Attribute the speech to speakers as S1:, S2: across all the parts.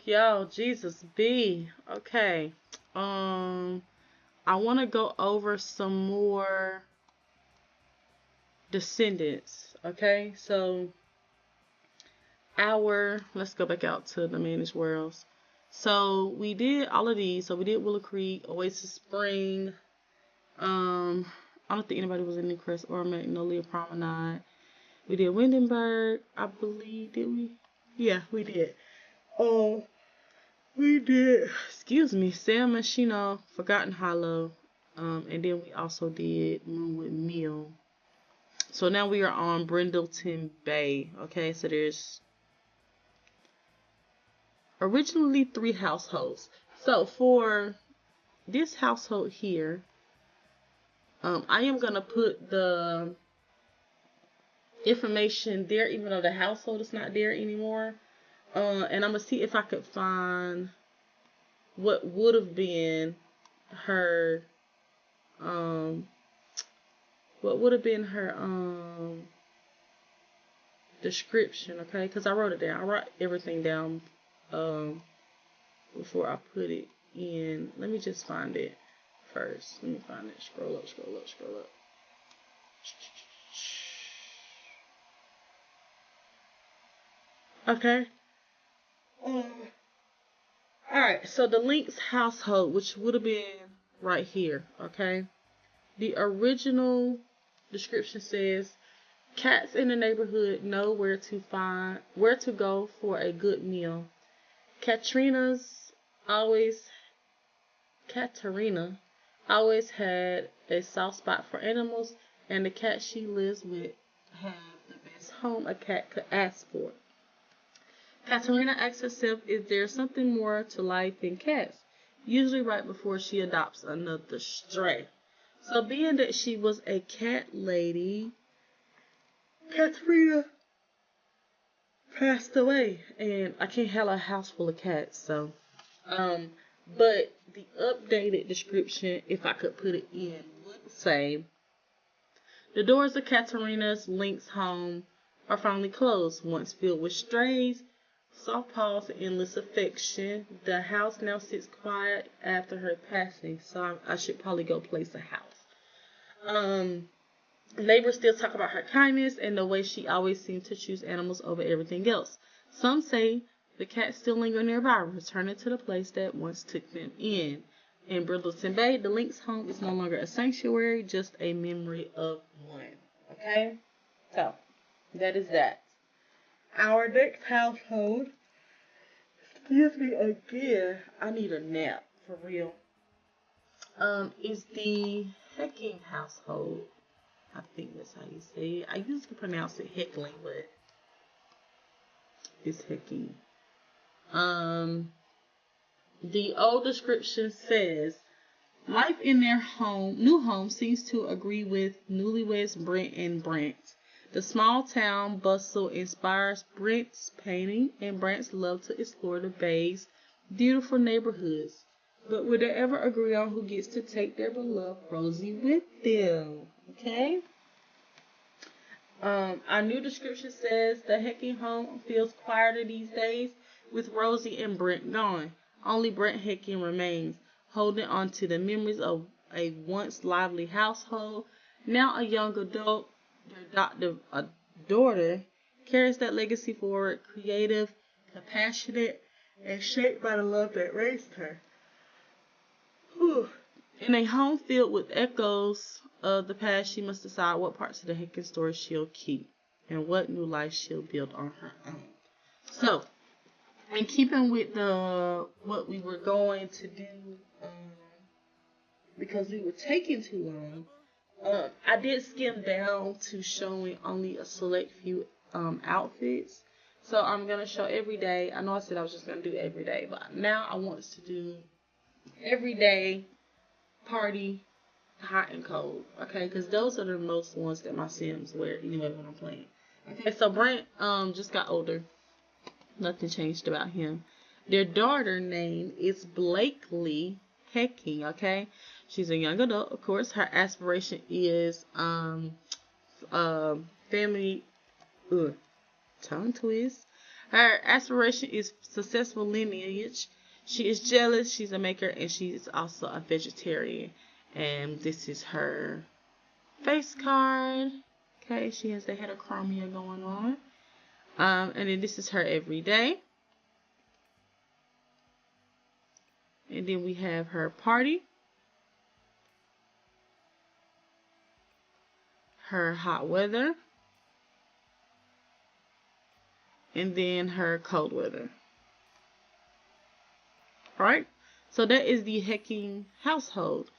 S1: y'all, Jesus be. Okay. I want to go over some more descendants. Okay, so let's go back out to the managed worlds. So we did all of these. So we did Willow Creek, Oasis Spring. I don't think anybody was in Newcrest or Magnolia Promenade. We did Windenburg, I believe. Did we? Yeah, we did. We did. Excuse me, San Machino, Forgotten Hollow. And then we also did Moonwood Mill. So now we are on Brindleton Bay. Okay, so there's originally 3 households. So for this household here, I am gonna put the information there, even though the household is not there anymore. And I'm gonna see if I could find what would have been her, description, okay? Because I wrote it down. I wrote everything down before I put it in. Let me just find it first. Let me find it. Scroll up, scroll up, scroll up. Okay. Alright, so the Lynx household, which would have been right here, okay? The original description says, cats in the neighborhood know where to go for a good meal. Katrina always had a soft spot for animals, and the cat she lives with had the best home a cat could ask for. Katerina asks herself if there's something more to life than cats, usually right before she adopts another stray. So being that she was a cat lady, Katerina passed away, and I can't have a house full of cats, so, but the updated description, if I could put it in, would say, the doors of Katerina's Lynx home are finally closed, once filled with strays, soft paws, and endless affection. The house now sits quiet after her passing, so I should probably go place a house. Neighbors still talk about her kindness and the way she always seemed to choose animals over everything else. Some say the cats still linger nearby, returning to the place that once took them in. In Brindleton Bay, the Lynx home is no longer a sanctuary, just a memory of one. Okay? So, that is that. Our next household, excuse me again, I need a nap, for real, is the Hecking household. I think that's how you say it. I usually pronounce it heckling, but it's Hecking. The old description says, life in their new home seems to agree with newlyweds Brent and Brent. The small town bustle inspires Brent's painting, and Brent's love to explore the bay's beautiful neighborhoods. But will they ever agree on who gets to take their beloved Rosie with them? Okay? Our new description says the Hecking home feels quieter these days with Rosie and Brent gone. Only Brent Hecking remains, holding on to the memories of a once lively household. Now a young adult, their daughter, carries that legacy forward, creative, compassionate, and shaped by the love that raised her. Whew. In a home filled with echoes of the past, she must decide what parts of the Hecking story she'll keep and what new life she'll build on her own. So, in keeping with what we were going to do, because we were taking too long, I did skim down to showing only a select few outfits. So I'm going to show every day. I know I said I was just going to do every day, but now I want to do everyday, party, hot and cold. Okay, because those are the most ones that my Sims wear anyway when I'm playing. Okay, so Brent just got older. Nothing changed about him. Their daughter name is Blakely Hecking, okay? She's a young adult, of course. Her aspiration is family tongue twist. Her aspiration is successful lineage. She is jealous, she's a maker, and she's also a vegetarian. And this is her face card. Okay, she has the heterochromia going on. And then this is her everyday. And then we have her party, her hot weather, and then her cold weather. Alright, so that is the Hecking household.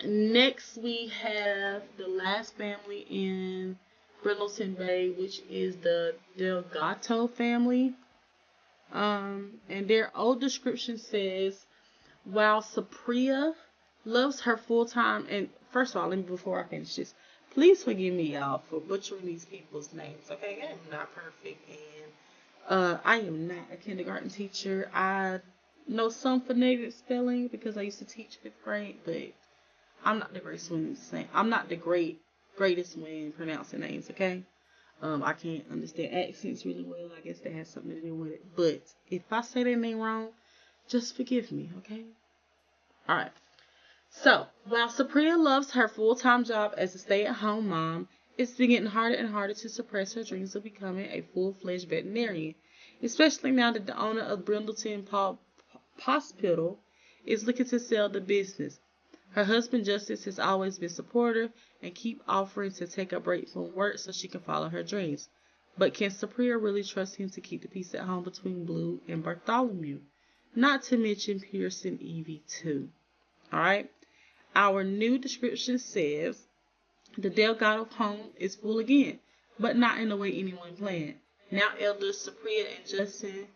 S1: Next we have the last family in Brindleton Bay, which is the Delgado family. And their old description says, while Sapria loves her full-time, and first of all, before I finish this, please forgive me, y'all, for butchering these people's names, okay? I am not perfect, and I am not a kindergarten teacher. I know some phonetic spelling because I used to teach 5th grade, but I'm not the greatest when pronouncing names, okay? I can't understand accents really well. I guess that has something to do with it. But if I say their name wrong, just forgive me, okay? Alright. So, while Sapria loves her full-time job as a stay-at-home mom, it's been getting harder and harder to suppress her dreams of becoming a full-fledged veterinarian, especially now that the owner of Brindleton Hospital is looking to sell the business. Her husband Justice has always been supportive and keep offering to take a break from work so she can follow her dreams. But can Sapria really trust him to keep the peace at home between Blue and Bartholomew? Not to mention Pierce and Evie too. Alright? Our new description says, the Delgado home is full again, but not in the way anyone planned. Now elders Sapria and Justin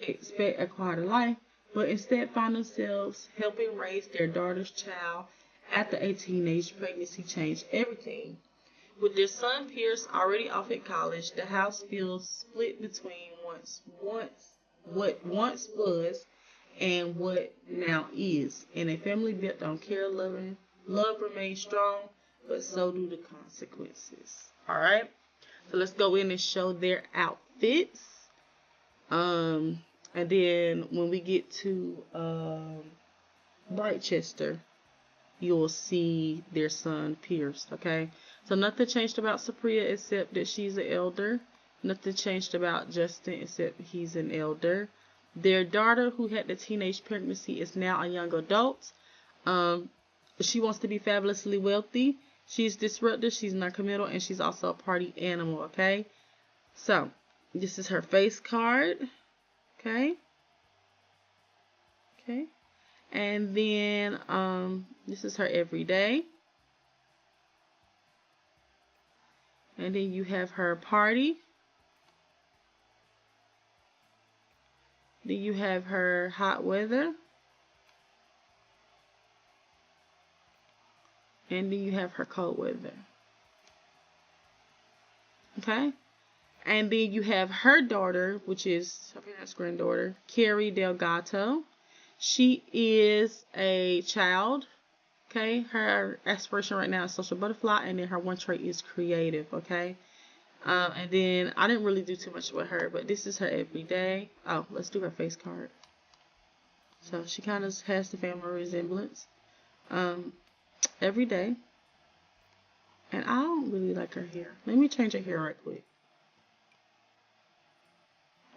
S1: expect a quieter life, but instead find themselves helping raise their daughter's child after a teenage pregnancy changed everything. With their son Pierce already off at college, the house feels split between what once was and what now is. And a family built on care, love remains strong, but so do the consequences. Alright? So let's go in and show their outfits. And then when we get to Brightchester, you'll see their son Pierce, okay? So nothing changed about Sapria except that she's an elder. Nothing changed about Justin except he's an elder. Their daughter, who had the teenage pregnancy, is now a young adult. She wants to be fabulously wealthy. She's disruptive, she's noncommittal, and she's also a party animal, okay? So, this is her face card. Okay. Okay. And then this is her everyday. And then you have her party. Then you have her hot weather. And then you have her cold weather. Okay. And then you have her daughter, which is her parents' granddaughter, Carrie Delgado. She is a child. Okay. Her aspiration right now is social butterfly. And then her one trait is creative. Okay. And then I didn't really do too much with her, but this is her everyday. Oh, let's do her face card. So she kind of has the family resemblance. Every day. And I don't really like her hair. Let me change her hair right quick.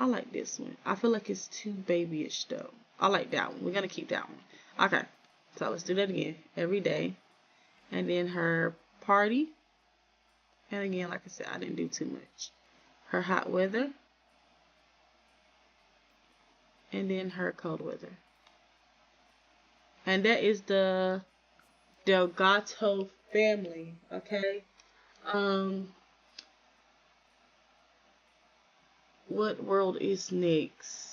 S1: I like this one. I feel like it's too babyish though. I like that one. We're going to keep that one. Okay. So let's do that again. Every day. And then her party. And again, like I said, I didn't do too much. Her hot weather. And then her cold weather. And that is the Delgado family. Okay. What world is next?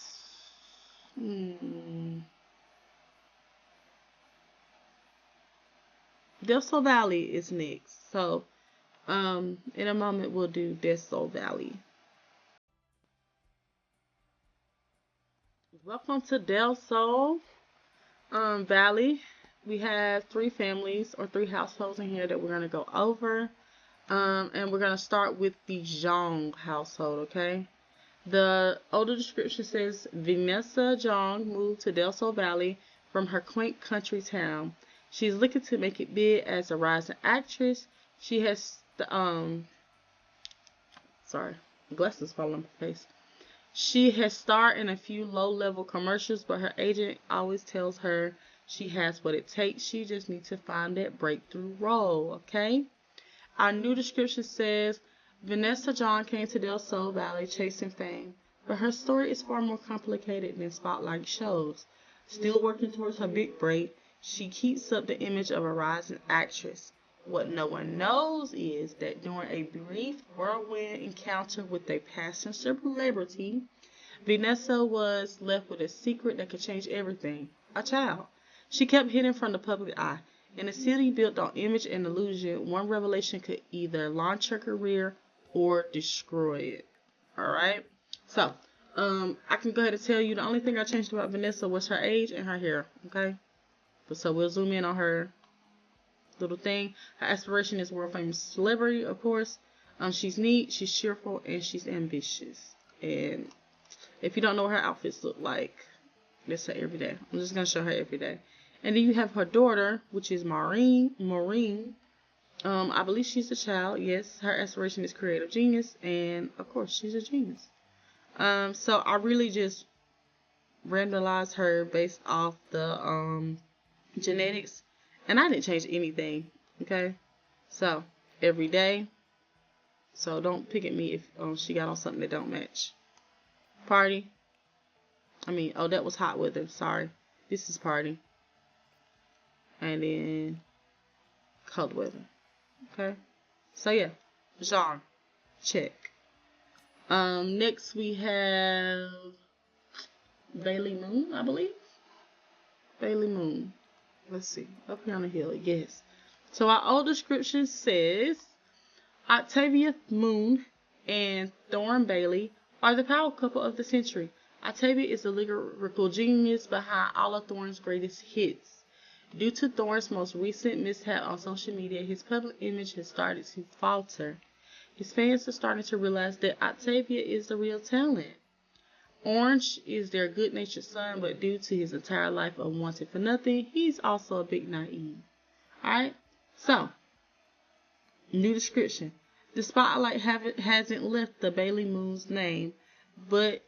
S1: Del Sol Valley is next. So, in a moment we'll do Del Sol Valley. Welcome to Del Sol Valley. We have 3 families or 3 households in here that we're going to go over. And we're going to start with the Zhang household, okay? The older description says Vanessa Zhang moved to Del Sol Valley from her quaint country town. She's looking to make it big as a rising actress. She has sorry, glasses falling on my face. She has starred in a few low-level commercials, but her agent always tells her she has what it takes. She just needs to find that breakthrough role, okay? Our new description says, Vanessa John came to Del Sol Valley chasing fame, but her story is far more complicated than Spotlight shows. Still working towards her big break, she keeps up the image of a rising actress. What no one knows is that during a brief whirlwind encounter with a passing celebrity, Vanessa was left with a secret that could change everything. A child. She kept hidden from the public eye. In a city built on image and illusion, one revelation could either launch her career or destroy it. Alright? So, I can go ahead and tell you the only thing I changed about Vanessa was her age and her hair. Okay? So we'll zoom in on her little thing. Her aspiration is world famous celebrity, of course. She's neat, she's cheerful, and she's ambitious. And if you don't know what her outfits look like, that's her every day. I'm just going to show her every day. And then you have her daughter, which is Maureen. I believe she's a child. Yes, her aspiration is creative genius. And, of course, she's a genius. So I really just randomized her based off the genetics. And I didn't change anything. Okay? So, every day. So don't pick at me if she got on something that don't match. Party. That was hot weather. Sorry. This is party. And then cold weather. Okay. So yeah. Genre. Check. Next we have Bailey Moon, I believe. Bailey Moon. Let's see. Up here on the hill. Yes. So our old description says Octavia Moon and Thorne Bailey are the power couple of the century. Octavia is the lyrical genius behind all of Thorne's greatest hits. Due to Thorne's most recent mishap on social media, his public image has started to falter. His fans are starting to realize that Octavia is the real talent. Orange is their good-natured son, but due to his entire life of wanting for nothing, he's also a bit naive. Alright? So, new description. The spotlight hasn't left the Bailey Moon's name, but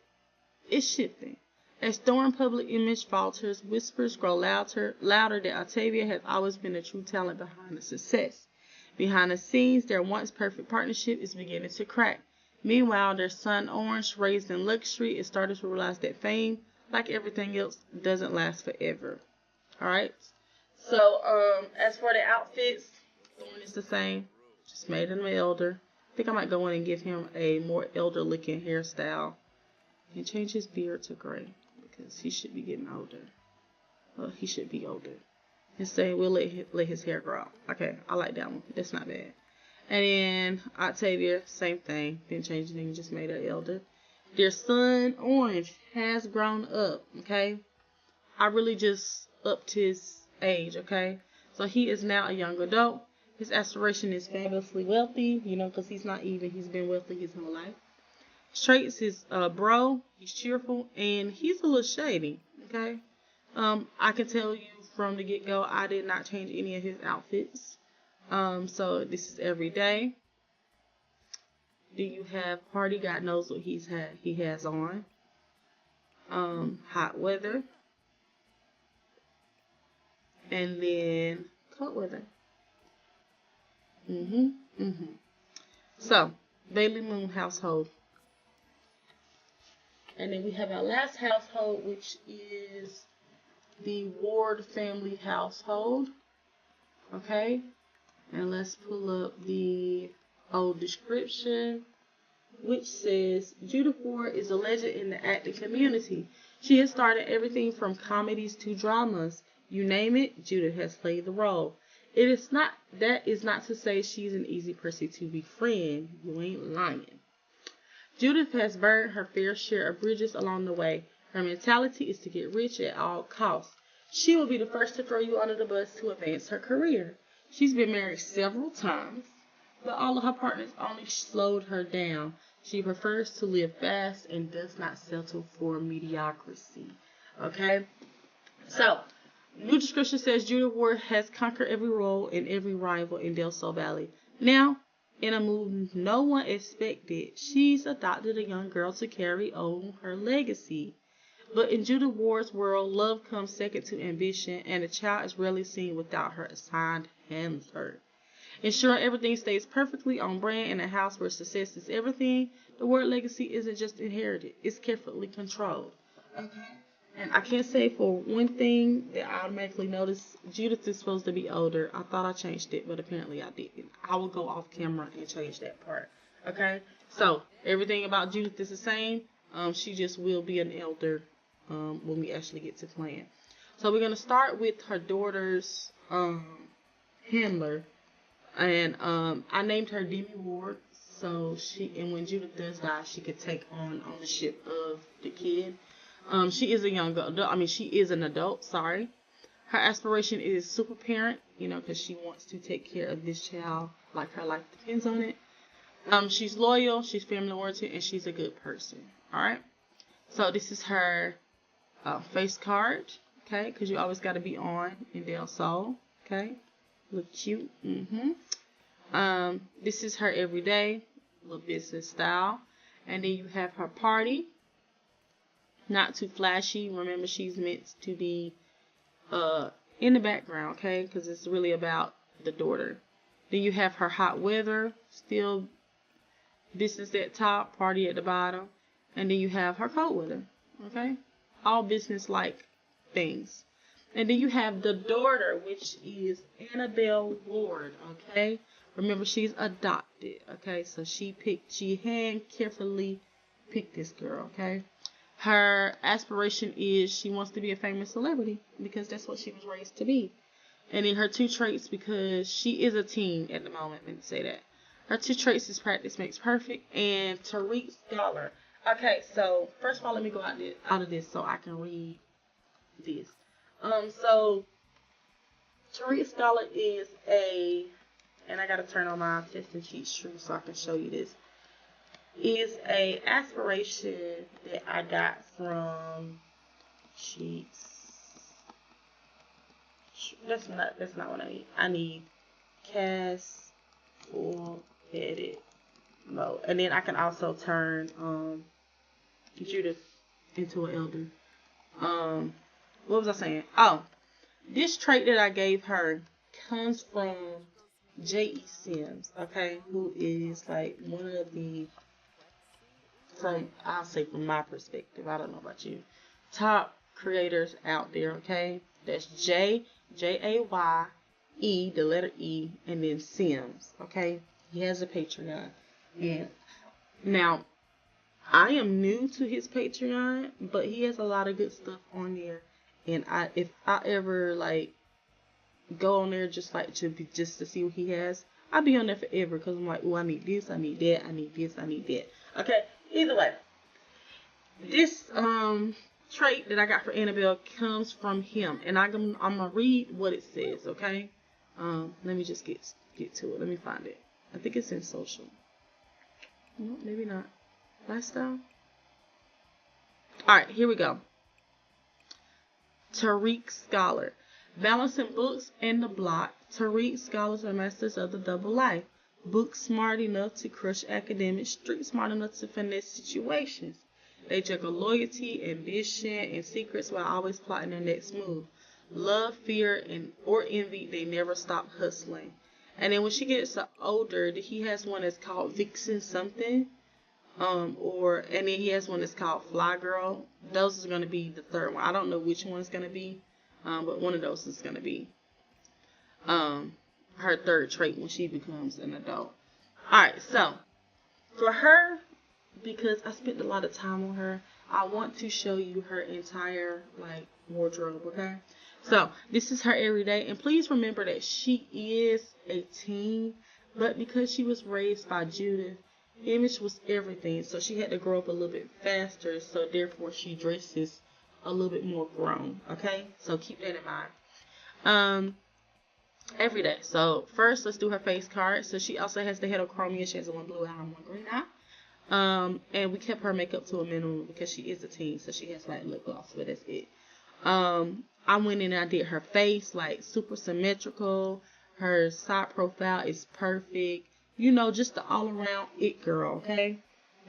S1: it's shifting. As Thorne's public image falters, whispers grow louder that Octavia has always been the true talent behind the success. Behind the scenes, their once perfect partnership is beginning to crack. Meanwhile, their son Orange, raised in luxury, is starting to realize that fame, like everything else, doesn't last forever. Alright? So, as for the outfits, Thorne is the same. Just made him elder. I think I might go in and give him a more elder looking hairstyle. And change his beard to gray. Because he should be getting older. Well, he should be older. And say we'll let his hair grow out. Okay, I like that one. That's not bad. And then Octavia, same thing. Didn't change anything, just made her elder. Their son, Orange, has grown up. Okay? I really just upped his age. Okay? So he is now a young adult. His aspiration is fabulously wealthy. Because he's not even. He's been wealthy his whole life. Traits his bro. He's cheerful. And he's a little shady. Okay? I can tell you from the get-go, I did not change any of his outfits. So this is every day. Do you have party? God knows what he has on. Hot weather. And then cold weather. So, Bailey Moon household. And then we have our last household, which is the Ward family household. Okay? And let's pull up the old description, which says, Judith Ward is a legend in the acting community. She has started everything from comedies to dramas. You name it, Judith has played the role. That is not to say she's an easy person to befriend. You ain't lying. Judith has burned her fair share of bridges along the way. Her mentality is to get rich at all costs. She will be the first to throw you under the bus to advance her career. She's been married several times. but all of her partners only slowed her down. She prefers to live fast and does not settle for mediocrity. Okay? So, new description says Judith Ward has conquered every role and every rival in Del Sol Valley. Now, in a move no one expected, she's adopted a young girl to carry on her legacy. But in Judith Ward's world, love comes second to ambition, and a child is rarely seen without her assigned handler. Ensuring everything stays perfectly on brand in a house where success is everything, the Ward legacy isn't just inherited, it's carefully controlled. Okay? And I can't say for one thing that I automatically noticed, Judith is supposed to be older. I thought I changed it, but apparently I didn't. I will go off camera and change that part. Okay? So, everything about Judith is the same. She just will be an elder when we actually get to playing. So, we're going to start with her daughter's handler. And I named her Demi Ward. So, and when Judith does die, she could take on ownership of the kid. She is a young adult. She is an adult, sorry. Her aspiration is super parent, because she wants to take care of this child like her life depends on it. She's loyal, she's family oriented, and she's a good person. Alright? So this is her face card, okay? Because you always got to be on in Del Sol, okay? Look cute. This is her everyday, little business style. And then you have her party. Not too flashy. Remember, she's meant to be in the background, okay? Because it's really about the daughter. Then you have her hot weather, still business at top, party at the bottom. And then you have her cold weather, okay? All business-like things. And then you have the daughter, which is Annabelle Ward, okay? Remember, she's adopted, okay? So she hand carefully picked this girl, okay? Her aspiration is she wants to be a famous celebrity because that's what she was raised to be. And then her two traits, because she is a teen at the moment, let me say that. Her two traits is practice makes perfect and Tariq Scholar. Okay, so first of all, let me go out of this so I can read this. So Tariq Scholar is and I gotta turn on my testing cheat sheet so I can show you this. Is a aspiration that I got from sheets. That's not what I need. I need cast full edit mode, and then I can also turn Judith into an elder. What was I saying? Oh, this trait that I gave her comes from J.E. Sims, okay, who is like one of the, I'll say from my perspective, I don't know about you, top creators out there, okay? That's J-A-Y-E, the letter E, and then Sims, okay? He has a Patreon. And now, I am new to his Patreon, but he has a lot of good stuff on there. And if I ever like go on there just to see what he has, I'll be on there forever because I'm like, oh, I need this, I need that, I need this, I need that. Okay, either way, this trait that I got for Annabelle comes from him, and I'm gonna read what it says. Okay, let me just get to it. Let me find it. I think it's in social. No, maybe not. Lifestyle. All right, here we go. Tariq Scholar. Balancing books and the block, Tariq scholars are masters of the double life. Book smart enough to crush academics, street smart enough to finesse situations. They juggle loyalty, ambition, and secrets while always plotting their next move. Love, fear, or envy, they never stop hustling. And then when she gets older, he has one that's called Vixen something. And then he has one that's called Fly Girl. Those are going to be the third one. I don't know which one it's going to be. But one of those is going to be her third trait when she becomes an adult. Alright, so for her, because I spent a lot of time on her, I want to show you her entire wardrobe, okay? So this is her everyday, and please remember that she is a teen, but because she was raised by Judith, image was everything, so she had to grow up a little bit faster, so therefore she dresses a little bit more grown, okay? So keep that in mind. every day. So first, let's do her face card. So she also has the heterochromia. She has one blue eye and one green eye. And we kept her makeup to a minimum because she is a teen, so she has like lip gloss, but that's it. I went in and I did her face, like super symmetrical. Her side profile is perfect. You know, just the all around it girl, okay?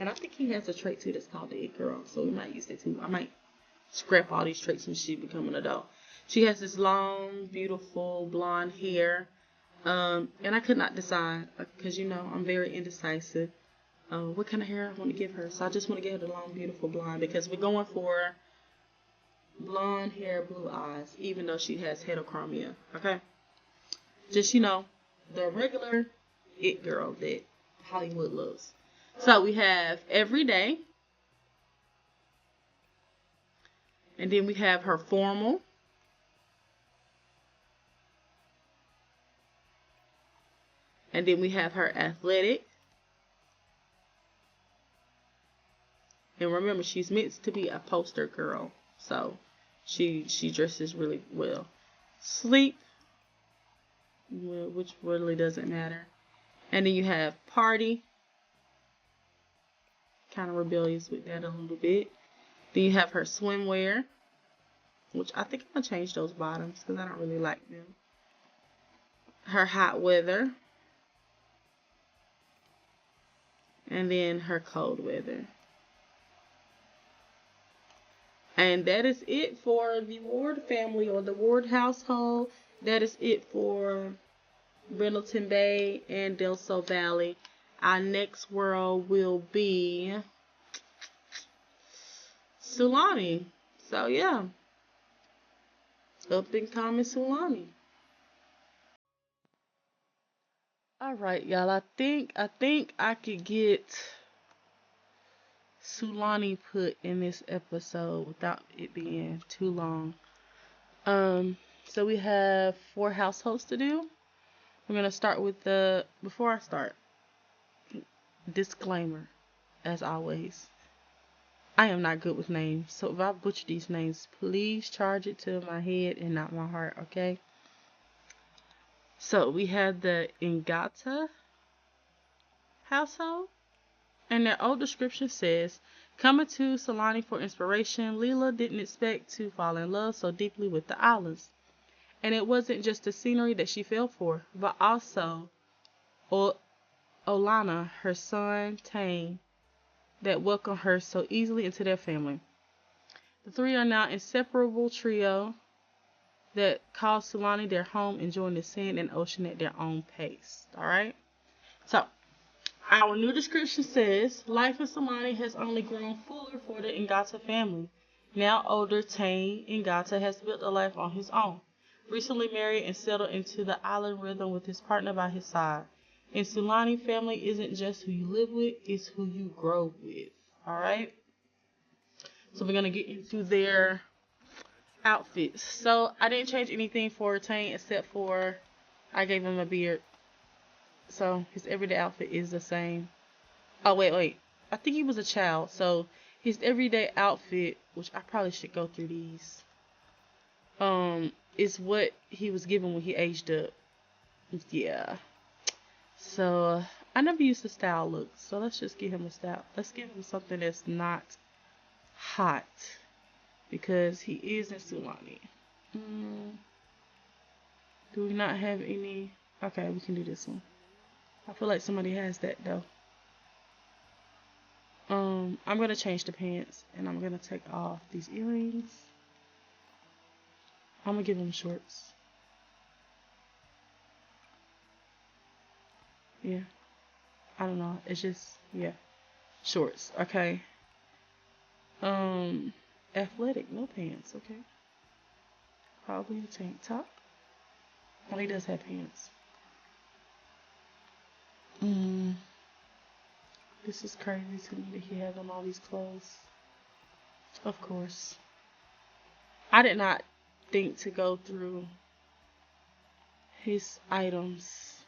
S1: And I think he has a trait too that's called the it girl, so we might use that too. I might scrap all these traits when she become an adult. She has this long, beautiful blonde hair. And I could not decide because you know I'm very indecisive. What kind of hair I want to give her. So I just want to give her the long, beautiful blonde because we're going for blonde hair, blue eyes, even though she has heterochromia. Okay? Just, you know, the regular it girl that Hollywood loves. So we have everyday. And then we have her formal. And then we have her athletic. And remember, she's meant to be a poster girl. So she dresses really well. Sleep, well, which really doesn't matter. And then you have party. Kind of rebellious with that a little bit. Then you have her swimwear, which I think I'm going to change those bottoms because I don't really like them. Her hot weather. And then her cold weather. And that is it for the Ward family or the Ward household. That is it for Brindleton Bay and Del Sol Valley. Our next world will be Sulani. So yeah, up and coming Sulani. All right, y'all. I think I could get Sulani put in this episode without it being too long. So we have 4 households to do. We're gonna start with before I start, disclaimer, as always. I am not good with names, so if I butcher these names, please charge it to my head and not my heart, okay? So we have the Ngata household, and their old description says, coming to Sulani for inspiration, Leela didn't expect to fall in love so deeply with the islands. And it wasn't just the scenery that she fell for, but also Olana, her son, Tane, that welcomed her so easily into their family. The 3 are now an inseparable trio that calls Sulani their home, enjoying the sand and ocean at their own pace. Alright? So, our new description says, life in Sulani has only grown fuller for the Ngata family. Now older Tane Ngata has built a life on his own. Recently married and settled into the island rhythm with his partner by his side. And Sulani family isn't just who you live with, it's who you grow with. Alright? So we're going to get into their outfits. So I didn't change anything for Tane except for I gave him a beard. So his everyday outfit is the same. Oh, wait. I think he was a child. So his everyday outfit, which I probably should go through these, is what he was given when he aged up. Yeah. So I never used to style looks. So let's just give him a style. Let's give him something that's not hot. Because he is in Sulani. Do we not have any? Okay, we can do this one. I feel like somebody has that though. I'm gonna change the pants and I'm gonna take off these earrings. I'm gonna give him shorts. Yeah. I don't know. It's just, yeah. Shorts, okay. Athletic, no pants, okay. Probably a tank top. Oh, he does have pants. This is crazy to me that he has on all these clothes. Of course. I did not think to go through his items.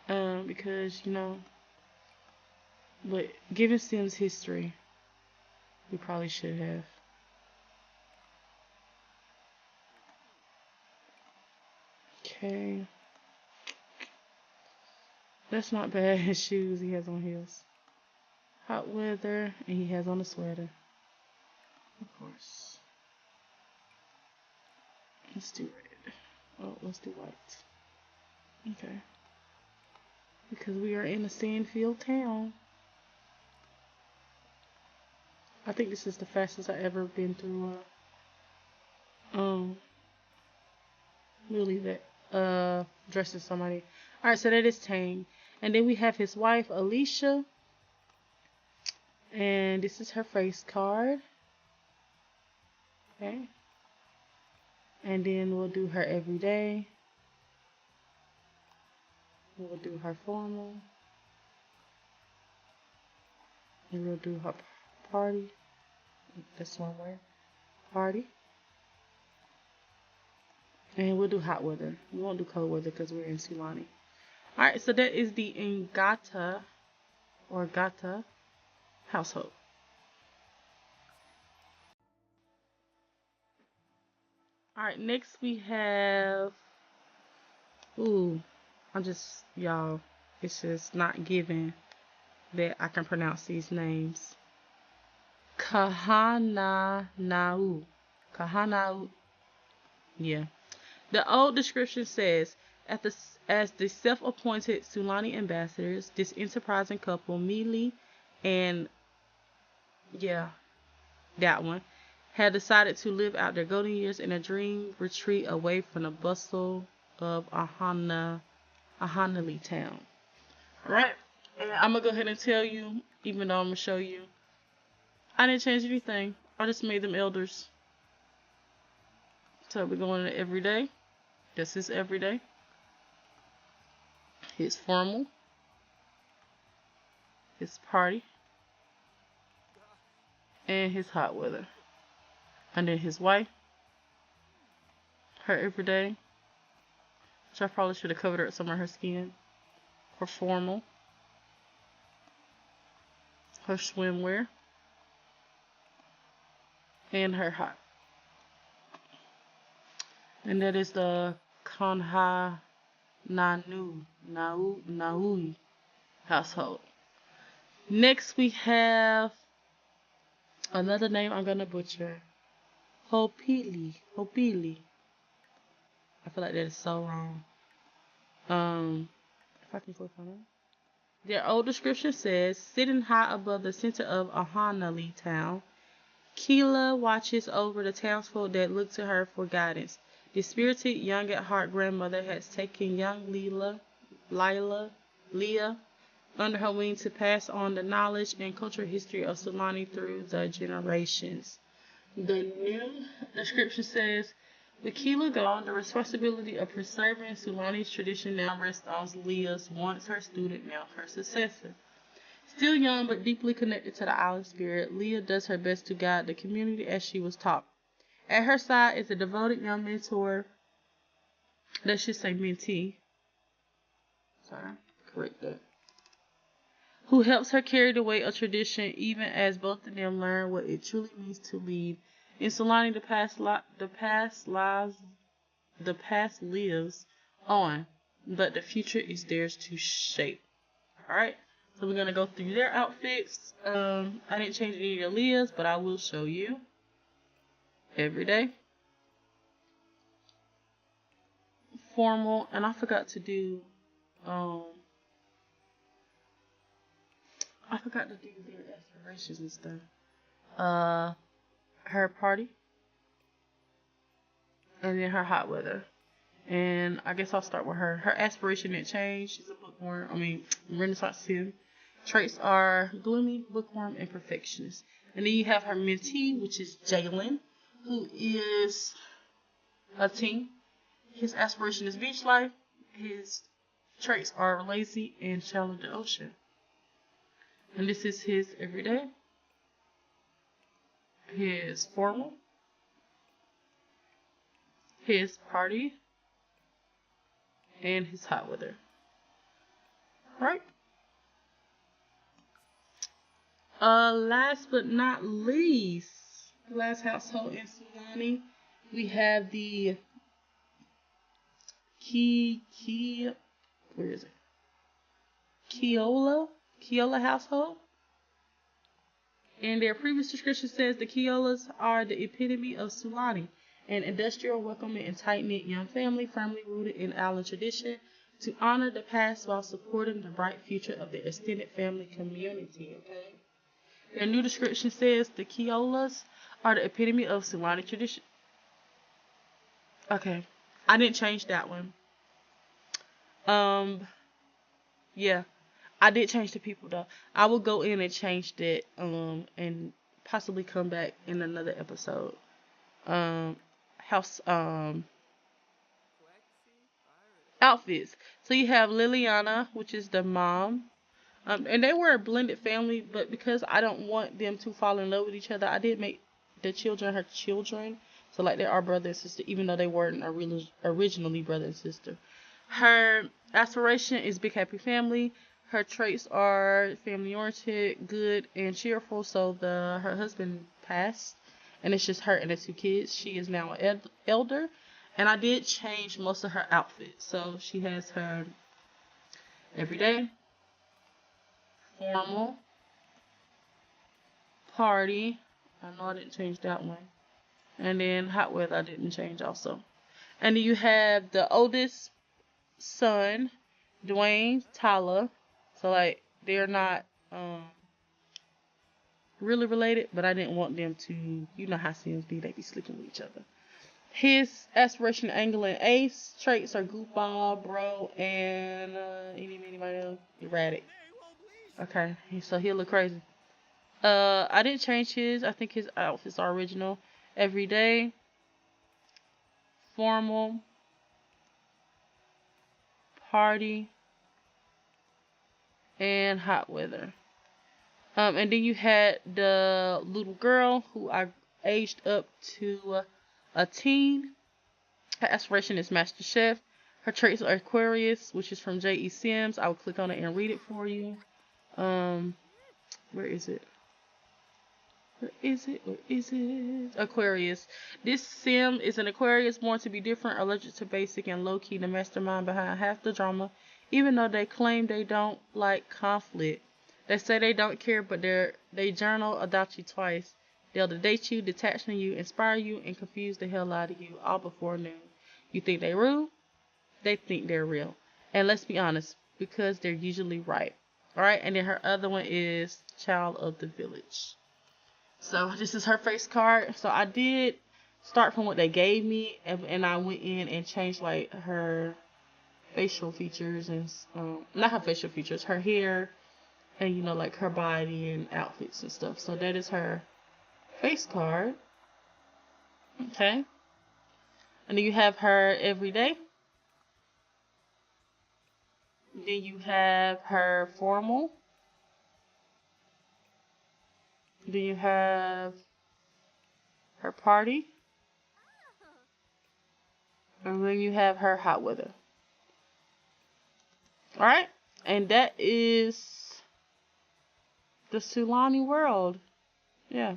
S1: Because, you know, but given Sim's history, we probably should have. Okay. That's not bad. His shoes, he has on heels. Hot weather, and he has on a sweater. Of course. Let's do red. Oh, let's do white. Okay. Because we are in a sandfield town. I think this is the fastest I've ever been through really that dressing somebody. Alright, so that is Tang. And then we have his wife Alicia. And this is her face card. Okay. And then we'll do her everyday. We'll do her formal. And we'll do her party. This one where party. And we'll do hot weather. We won't do cold weather because we're in Sulani. Alright, so that is the Ngata or Gata household. Alright, next we have y'all, it's just not given that I can pronounce these names. Kahanau. Kahanau. Yeah. The old description says, as the self-appointed Sulani ambassadors, this enterprising couple, Millie and, that one, had decided to live out their golden years in a dream retreat away from the bustle of Ahanali town. Alright, and I'm going to go ahead and tell you, even though I'm going to show you, I didn't change anything. I just made them elders. So we're going to everyday. This is everyday. His formal. His party. And his hot weather. And then his wife. Her everyday. Which I probably should have covered up some of her skin. Her formal. Her swimwear. And her hot. And that is the Kanha Naui household. Next we have another name I'm gonna butcher. Hopili. I feel like that is so wrong. If I can click on it. Their old description says, sitting high above the center of Ahanali town, Keela watches over the townsfolk that look to her for guidance. The spirited, young at heart grandmother has taken young Leah under her wing to pass on the knowledge and cultural history of Sulani through the generations. The new description says, with Keela gone, the responsibility of preserving Sulani's tradition now rests on Leah's, once her student, now her successor. Still young but deeply connected to the island spirit, Leah does her best to guide the community as she was taught. At her side is a devoted young mentor, that should say mentee, correct that, who helps her carry the weight of tradition even as both of them learn what it truly means to lead. In Sulani, the past lives on, but the future is theirs to shape. Alright, so we're going to go through their outfits. I didn't change any of Leah's, but I will show you. Everyday, formal, and I forgot to do their aspirations and stuff. Her party, and then her hot weather. And I guess I'll start with her. Her aspiration didn't change. She's a bookworm. Renaissance sim. Traits are gloomy, bookworm, and perfectionist. And then you have her mentee, which is Jalen, who is a teen. His aspiration is beach life. His traits are lazy and shallow the ocean. And this is his everyday. His formal. His party. And his hot weather. Right? Last but not least, the last household in Sulani, we have the where is it? Keola household. And their previous description says the Keolas are the epitome of Sulani, an industrial, welcoming, and tight-knit young family firmly rooted in Island tradition to honor the past while supporting the bright future of the extended family community. Okay. Their new description says the Keolas are the epitome of Sulani tradition. Okay. I didn't change that one. Yeah. I did change the people though. I will go in and change that and possibly come back in another episode. House outfits. So you have Liliana, which is the mom. And they were a blended family, but because I don't want them to fall in love with each other, I did make the children her children. So like they are brother and sister, even though they weren't originally brother and sister. Her aspiration is big happy family. Her traits are family-oriented, good, and cheerful. So her husband passed, and it's just her and the 2 kids. She is now an elder, and I did change most of her outfits. So she has her everyday, formal, party. I know I didn't change that one. And then hot weather I didn't change also. And then you have the oldest son, Dwayne, Tyler. So like they're not really related, but I didn't want them to, you know how Sims be, they be sleeping with each other. His aspiration, angle, and ace traits are goofball, bro, and anybody else, erratic. Okay, so he'll look crazy. I didn't change his. I think his outfits are original. Everyday, formal, party, and hot weather. And then you had the little girl who I aged up to a teen. Her aspiration is Master Chef. Her traits are Aquarius, which is from J.E. Sims. I will click on it and read it for you. Where is it? Where is it? Aquarius. This sim is an Aquarius born to be different, allergic to basic, and low-key, the mastermind behind half the drama, even though they claim they don't like conflict. They say they don't care, but they journal about you twice. They'll date you, detach from you, inspire you, and confuse the hell out of you, all before noon. You think they rude? They think they're real. And let's be honest, because they're usually right. Alright, and then her other one is Child of the Village. So this is her face card. So I did start from what they gave me, and I went in and changed like her facial features and not her facial features, her hair, and you know like her body and outfits and stuff. So that is her face card. Okay. And then you have her everyday. Then you have her formal. Then you have her party. And then you have her hot weather. Alright? And that is the Sulani world. Yeah.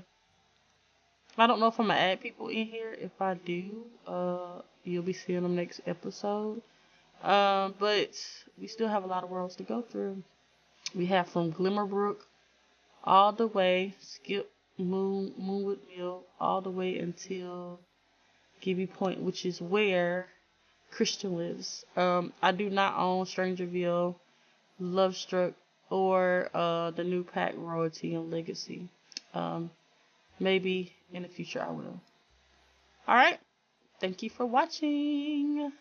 S1: I don't know if I'm going to add people in here. If I do, you'll be seeing them next episode. But we still have a lot of worlds to go through. We have from Glimmerbrook all the way, skip Moonwood Mill, all the way until Gibby Point, which is where Christian lives. I do not own Strangerville, Lovestruck, or the new pack Royalty and Legacy. Maybe in the future I will. Alright, thank you for watching.